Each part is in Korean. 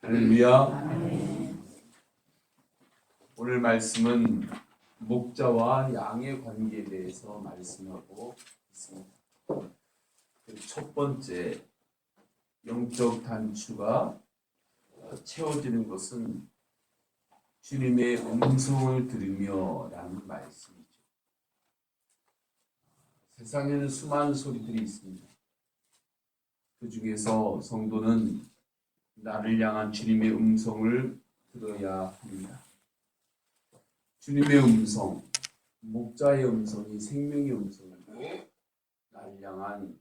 할렐루야. 오늘 말씀은 목자와 양의 관계에 대해서 말씀하고 있습니다. 첫 번째 영적 단추가 채워지는 것은 주님의 음성을 들으며 라는 말씀이죠. 세상에는 수많은 소리들이 있습니다. 그 중에서 성도는 나를 향한 주님의 음성을 들어야 합니다. 주님의 음성, 목자의 음성이 생명의 음성이고 나를 향한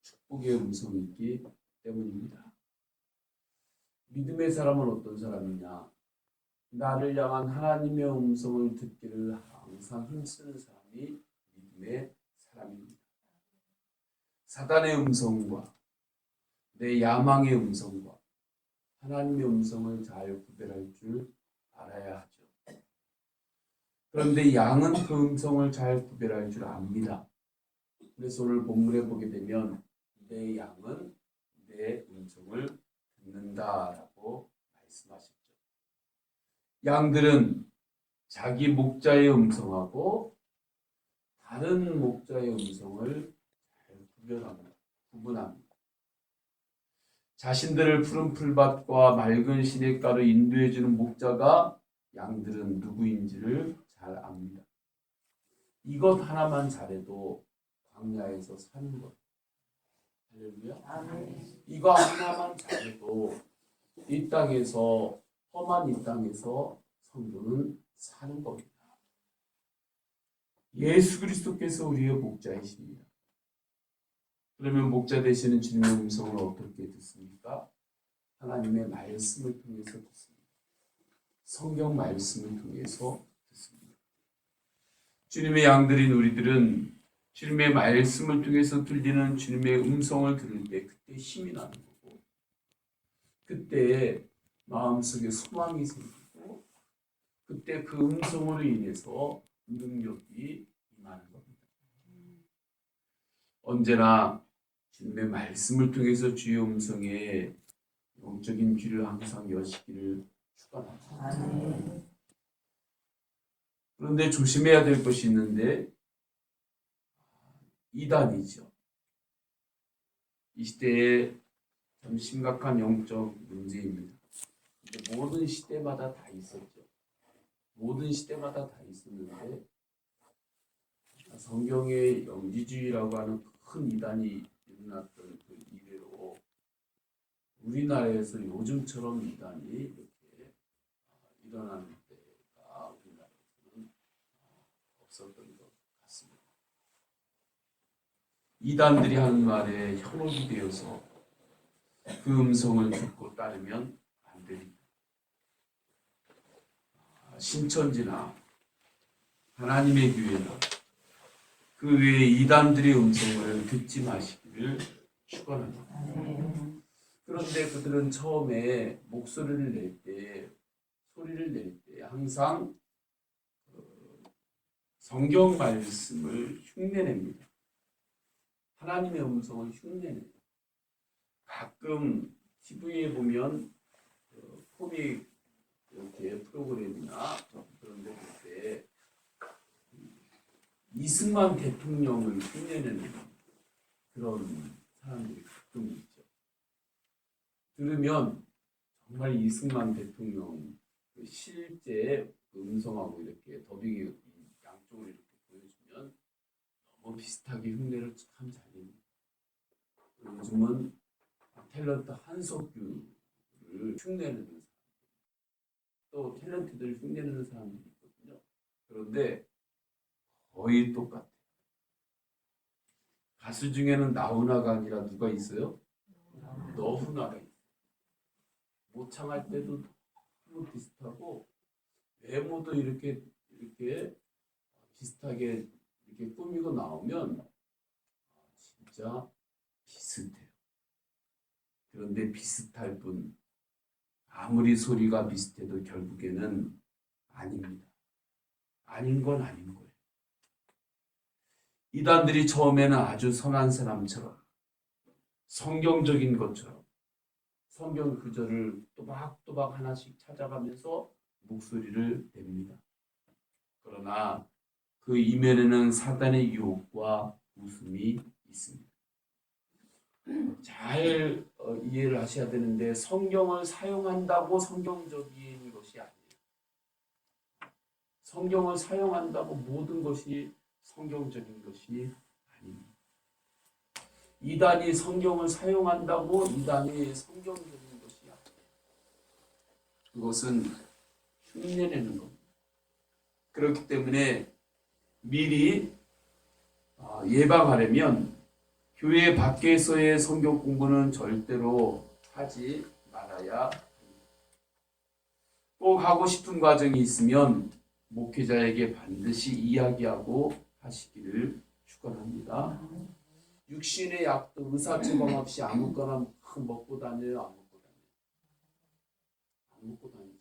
축복의 음성이기 때문입니다. 믿음의 사람은 어떤 사람이냐? 나를 향한 하나님의 음성을 듣기를 항상 힘쓰는 사람이 믿음의 사람입니다. 사단의 음성과 내 야망의 음성과 하나님의 음성을 잘 구별할 줄 알아야 하죠. 그런데 양은 그 음성을 잘 구별할 줄 압니다. 그래서 오늘 본문에 보게 되면 내 양은 내 음성을 듣는다라고 말씀하셨죠. 양들은 자기 목자의 음성하고 다른 목자의 음성을 잘 구분합니다. 자신들을 푸른 풀밭과 맑은 시냇가로 인도해주는 목자가 양들은 누구인지를 잘 압니다. 이것 하나만 잘해도 광야에서 사는 것. 할렐루야. 이거 하나만 잘해도 이 땅에서 험한 이 땅에서 성도는 사는 겁니다. 예수 그리스도께서 우리의 목자이십니다. 그러면 목자 되시는 주님의 음성을 어떻게 듣습니까? 하나님의 말씀을 통해서 듣습니다. 성경 말씀을 통해서 듣습니다. 주님의 양들인 우리들은 주님의 말씀을 통해서 들리는 주님의 음성을 들을 때 그때 힘이 나는 거고 그때 마음속에 소망이 생기고 그때 그 음성으로 인해서 능력이 임하는 겁니다. 언제나 주님의 말씀을 통해서 주의 음성에 영적인 귀를 항상 여시기를 축원합니다. 그런데 조심해야 될 것이 있는데 이단이죠. 이 시대에 참 심각한 영적 문제입니다. 모든 시대마다 다 있었죠. 모든 시대마다 다 있었는데 성경의 영지주의라고 하는 큰 이단이 일어났던 그 이래로 우리나라에서 요즘처럼 이단이 이렇게 일어나는 때가 우리나라에서는 없었던 것 같습니다. 이단들이 하는 말에 현혹이 되어서 그 음성을 듣고 따르면 안 됩니다. 신천지나 하나님의 교회나 그 외에 이단들의 음성을 듣지 마시기를 축원합니다. 그런데 그들은 처음에 목소리를 낼 때, 소리를 낼 때 항상 성경 말씀을 흉내냅니다. 하나님의 음성을 흉내냅니다. 가끔 TV에 보면 코믹 이렇게 프로그램이나 그런 데 볼 때 이승만 대통령을 흉내내는 그런 사람들이 가끔 있죠. 들으면 정말 이승만 대통령 실제 음성하고 이렇게 더빙이 양쪽으로 이렇게 보여주면 너무 비슷하게 흉내를 참 잘 냅니다. 요즘은 탤런트 한석규를 흉내내는 사람, 또 탤런트들 흉내내는 사람들이 있거든요. 그런데 거의 똑같아요. 가수 중에는 나훈아가 아니라 누가 있어요? 너훈아가 있어요. 모창할 때도 너무 비슷하고 외모도 이렇게 비슷하게 이렇게 꾸미고 나오면 진짜 비슷해요. 그런데 비슷할 뿐 아무리 소리가 비슷해도 결국에는 아닙니다. 아닌 건 아닌 거예요. 이단들이 처음에는 아주 선한 사람처럼 성경적인 것처럼 성경 구절을 또박또박 하나씩 찾아가면서 목소리를 냅니다. 그러나 그 이면에는 사단의 유혹과 웃음이 있습니다. 잘 이해를 하셔야 되는데 성경을 사용한다고 성경적인 것이 아니에요. 성경을 사용한다고 모든 것이 성경적인 것이 아닙니다. 이단이 성경을 사용한다고 이단이 성경적인 것이 아니에요. 그것은 흉내내는 겁니다. 그렇기 때문에 미리 예방하려면 교회 밖에서의 성경 공부는 절대로 하지 말아야 합니다. 꼭 하고 싶은 과정이 있으면 목회자에게 반드시 이야기하고 하시기를 축원합니다. 육신의 약도 의사 처방 없이 아무거나 막 먹고 다녀요? 안 먹고 다녀요? 안 먹고 다니죠.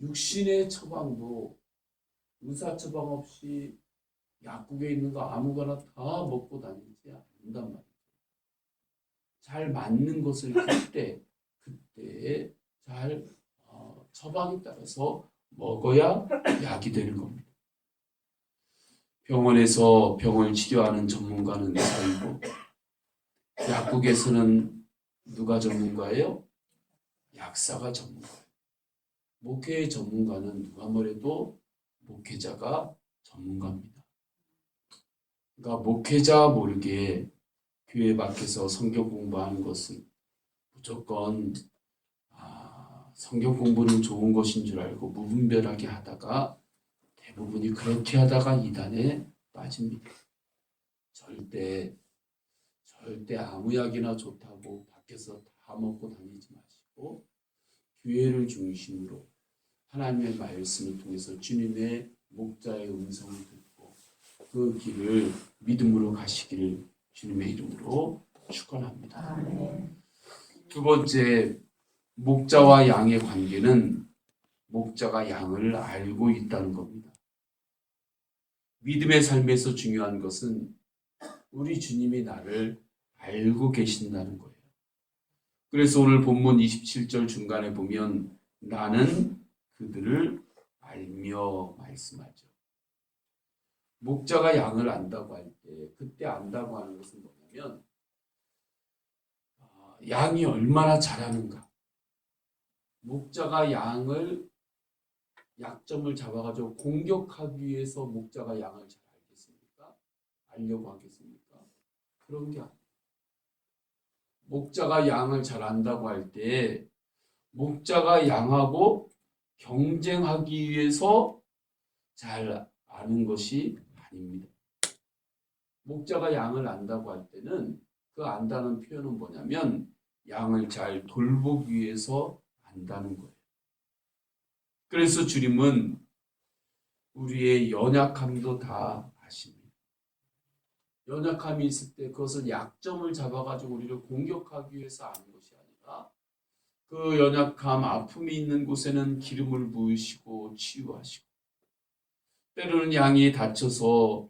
육신의 처방도 의사 처방 없이 약국에 있는 거 아무거나 다 먹고 다니지 않는단 말이죠. 잘 맞는 것을 그때 잘 처방에 따라서 먹어야 약이 되는 겁니다. 병원에서 병을 치료하는 전문가는 의사이고 약국에서는 누가 전문가예요? 약사가 전문가예요. 목회의 전문가는 누가 뭐래도 목회자가 전문가입니다. 그러니까 목회자 모르게 교회 밖에서 성경 공부하는 것은 무조건 성경 공부는 좋은 것인 줄 알고 무분별하게 하다가 대부분이 그렇게 하다가 이단에 빠집니다. 절대 아무 약이나 좋다고 밖에서 다 먹고 다니지 마시고 교회를 중심으로 하나님의 말씀을 통해서 주님의 목자의 음성을 듣고 그 길을 믿음으로 가시기를 주님의 이름으로 축원합니다. 두 번째, 목자와 양의 관계는 목자가 양을 알고 있다는 겁니다. 믿음의 삶에서 중요한 것은 우리 주님이 나를 알고 계신다는 거예요. 그래서 오늘 본문 27절 중간에 보면 나는 그들을 알며 말씀하죠. 목자가 양을 안다고 할 때 그때 안다고 하는 것은 뭐냐면 양이 얼마나 잘하는가. 목자가 양을 약점을 잡아가지고 공격하기 위해서 목자가 양을 잘 알겠습니까? 알려고 하겠습니까? 그런 게 아니에요. 목자가 양을 잘 안다고 할 때 목자가 양하고 경쟁하기 위해서 잘 아는 것이 아닙니다. 목자가 양을 안다고 할 때는 그 안다는 표현은 뭐냐면 양을 잘 돌보기 위해서 안다는 거예요. 그래서 주님은 우리의 연약함도 다 아십니다. 연약함이 있을 때 그것을 약점을 잡아가지고 우리를 공격하기 위해서 아는 것이 아니라 그 연약함, 아픔이 있는 곳에는 기름을 부으시고 치유하시고 때로는 양이 다쳐서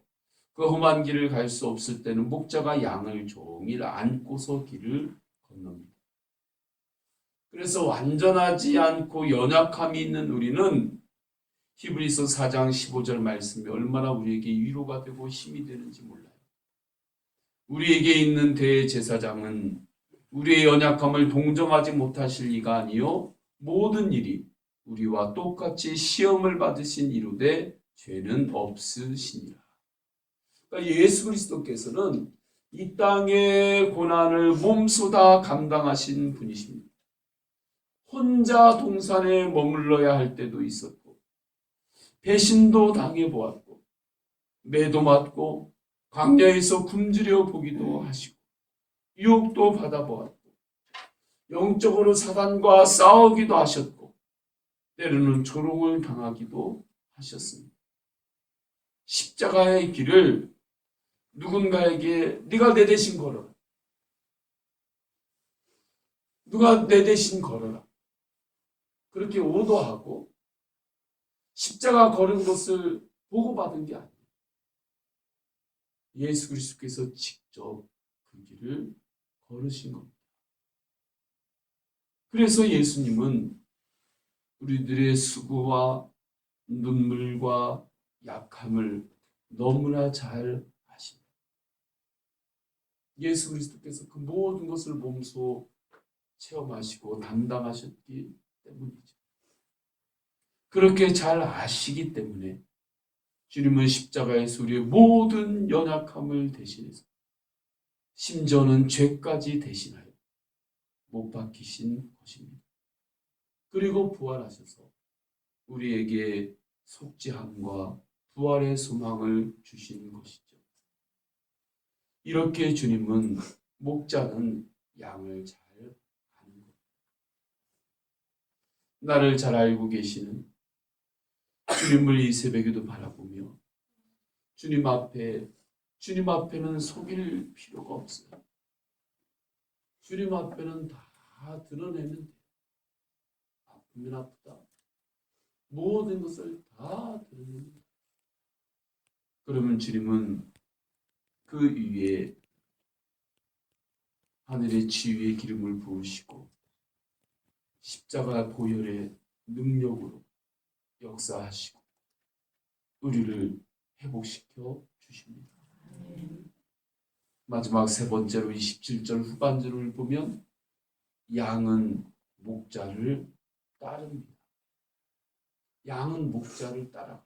그 험한 길을 갈 수 없을 때는 목자가 양을 종일 안고서 길을 건넙니다. 그래서 완전하지 않고 연약함이 있는 우리는 히브리서 4장 15절 말씀이 얼마나 우리에게 위로가 되고 힘이 되는지 몰라요. 우리에게 있는 대제사장은 우리의 연약함을 동정하지 못하실 이가 아니요 모든 일이 우리와 똑같이 시험을 받으신 이루되 죄는 없으시니라. 그러니까 예수 그리스도께서는 이 땅의 고난을 몸소 다 감당하신 분이십니다. 혼자 동산에 머물러야 할 때도 있었고 배신도 당해보았고 매도 맞고 광야에서 굶주려 보기도 하시고 유혹도 받아보았고 영적으로 사단과 싸우기도 하셨고 때로는 조롱을 당하기도 하셨습니다. 십자가의 길을 누군가에게 네가 내 대신 걸어라. 누가 내 대신 걸어라. 그렇게 오도하고 십자가 걸은 것을 보고받은 게 아니에요. 예수 그리스도께서 직접 그 길을 걸으신 겁니다. 그래서 예수님은 우리들의 수고와 눈물과 약함을 너무나 잘 아십니다. 예수 그리스도께서 그 모든 것을 몸소 체험하시고 담당하셨기 때문이죠. 그렇게 잘 아시기 때문에 주님은 십자가에서 우리의 모든 연약함을 대신해서 심지어는 죄까지 대신하여 못 박히신 것입니다. 그리고 부활하셔서 우리에게 속죄함과 부활의 소망을 주신 것이죠. 이렇게 주님은 목자는 양을 잘 아는 것. 나를 잘 알고 계시는 주님을 이 새벽에도 바라보며 주님 앞에는 속일 필요가 없어요. 주님 앞에는 다 드러내면 돼요. 아프면 아프다. 모든 것을 다 드러내면 돼요. 그러면 주님은 그 위에 하늘의 지위의 기름을 부으시고 십자가 보혈의 능력으로 역사하시고 우리를 회복시켜 주십니다. 마지막 세 번째로 27절 후반절을 보면 양은 목자를 따릅니다. 양은 목자를 따라가요.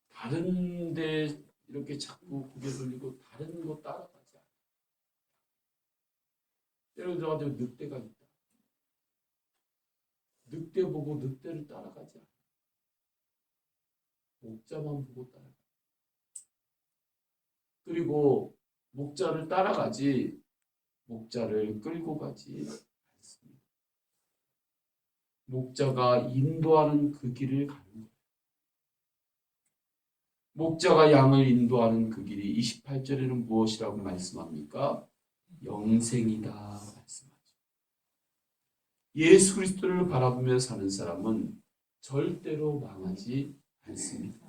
다른 데 이렇게 자꾸 고개 돌리고 다른 거 따라가지 않아요. 예를 들어서 늑대가 있다. 늑대 보고 늑대를 따라가지 않아요. 목자만 보고 따라가요. 그리고 목자를 따라가지 목자를 끌고 가지 않습니다. 목자가 인도하는 그 길을 가는 거예요. 목자가 양을 인도하는 그 길이 28절에는 무엇이라고 말씀합니까? 영생이다 말씀하죠. 예수 그리스도를 바라보며 사는 사람은 절대로 망하지 않습니다.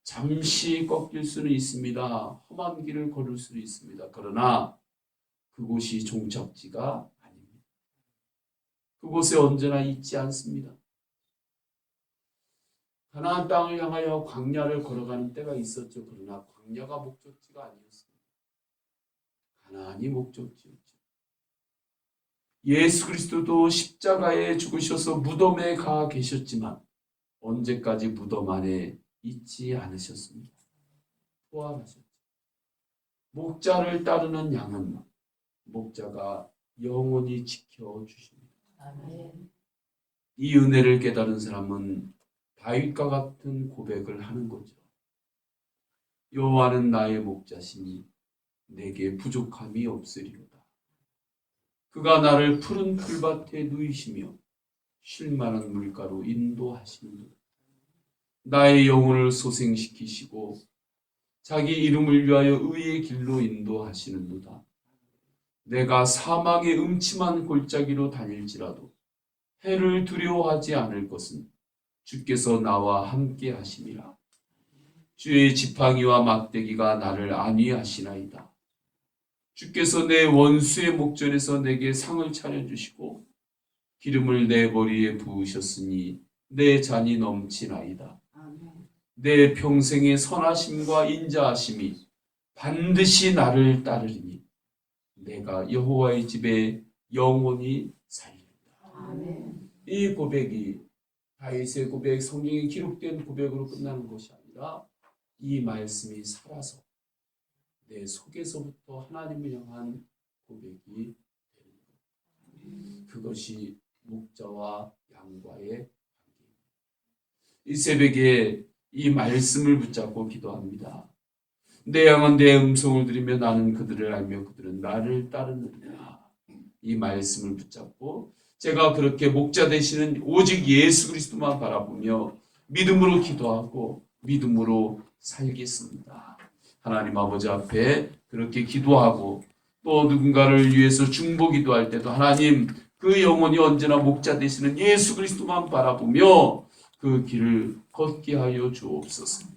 잠시 꺾일 수는 있습니다. 험한 길을 걸을 수는 있습니다. 그러나 그곳이 종착지가 아닙니다. 그곳에 언제나 있지 않습니다. 가나안 땅을 향하여 광야를 걸어가는 때가 있었죠. 그러나 광야가 목적지가 아니었습니다. 가나안이 목적지였죠. 예수 그리스도도 십자가에 죽으셔서 무덤에 가 계셨지만 언제까지 무덤 안에 있지 않으셨습니다. 부활하셨죠. 목자를 따르는 양은 목자가 영원히 지켜주십니다. 이 은혜를 깨달은 사람은 다윗과 같은 고백을 하는 거죠. 여호와는 나의 목자시니 내게 부족함이 없으리로다. 그가 나를 푸른 풀밭에 누이시며 쉴 만한 물가로 인도하시는도다. 나의 영혼을 소생시키시고 자기 이름을 위하여 의의 길로 인도하시는도다. 내가 사막의 음침한 골짜기로 다닐지라도 해를 두려워하지 않을 것은 주께서 나와 함께 하심이라. 주의 지팡이와 막대기가 나를 안위하시나이다. 주께서 내 원수의 목전에서 내게 상을 차려주시고 기름을 내 머리에 부으셨으니 내 잔이 넘치나이다. 내 평생의 선하심과 인자하심이 반드시 나를 따르리니 내가 여호와의 집에 영원히 살리리다. 이 고백이 다윗의 고백, 성경에 기록된 고백으로 끝나는 것이 아니라 이 말씀이 살아서 내 속에서부터 하나님을 향한 고백이 되는 것. 그것이 목자와 양과의 관계입니다. 이 새벽에 이 말씀을 붙잡고 기도합니다. 내 양은 내 음성을 들으며 나는 그들을 알며 그들은 나를 따르느니라. 이 말씀을 붙잡고 제가 그렇게 목자 되시는 오직 예수 그리스도만 바라보며 믿음으로 기도하고 믿음으로 살겠습니다. 하나님 아버지 앞에 그렇게 기도하고 또 누군가를 위해서 중보기도 할 때도 하나님 그 영혼이 언제나 목자 되시는 예수 그리스도만 바라보며 그 길을 걷게 하여 주옵소서.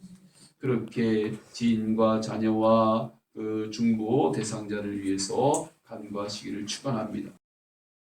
그렇게 지인과 자녀와 그 중보 대상자를 위해서 간구하시기를 축원합니다.